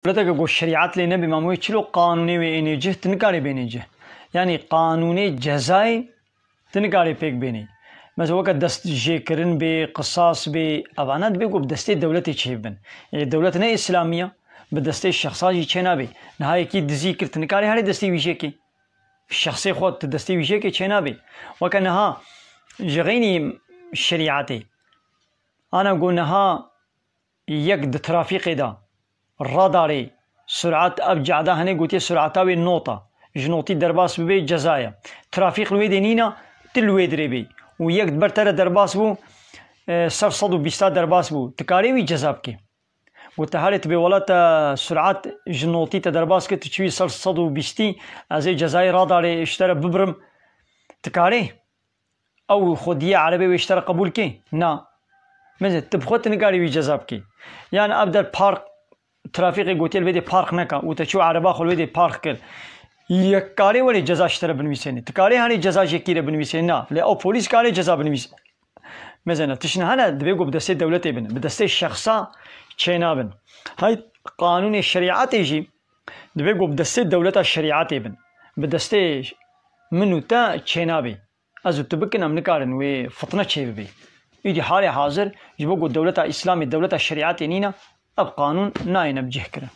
دولت گو شریعت لی نبی ماموی چلو قانونی و اینجه تنکاری بینیجه یعنی قانونی جزای تنکاری پیک بینی مثلا وقت دست جیکرن به قصاص به اوانات به گو دسته دولتی چه بن یعنی دولت نه اسلامیه به دسته شخصی چه نبی نهایی کی ذکر تنکاری هر دسته ویژه کی شخصی خود دسته ویژه کی چه نبی وقت نها جغینی شریعتی انا گو نها یک د ترافیق دا راداری سرعت ابجعده هنه گوتی سرعتاوی نوتا جنوتی درباس ببی جزایا ترافیق لوی دینینا تلوی دری بی و یک برتر درباس بو سر صد و بیستا درباس بو تکاری وی جزاب کی و تحالت بی ولات سرعت جنوتی تا درباس که تچوی سر صد و بیستی از جزای راداری اشتر ببرم تکاری او خودیه عربی و اشتر قبول کی نه مثلا تبخوت نکاری وی جزاب کی يعني ابدا البارك ترافيقي قوتيل بدي بارك نكا وتشو عربا خل بدي بارك كل يكاري ولي جزا اشترى بنويسين تكاري هاني جزا شكيره بنويسين لا او بوليس كاري جزا بنويس مثلا تشنا هنا دبيقو بدسته دولتي بن بدسته شخصا تشينا بن هاي قانون الشريعات يجي دبيقو بدسته دولتا الشريعات بن بدسته منو تا تشينا بي ازو تبكنا منكارن وفطنه تشي بي يجي حالي حاضر يبقوا الدولة الإسلامية الدولة الشريعات نينا أب قانون ناين بجه كره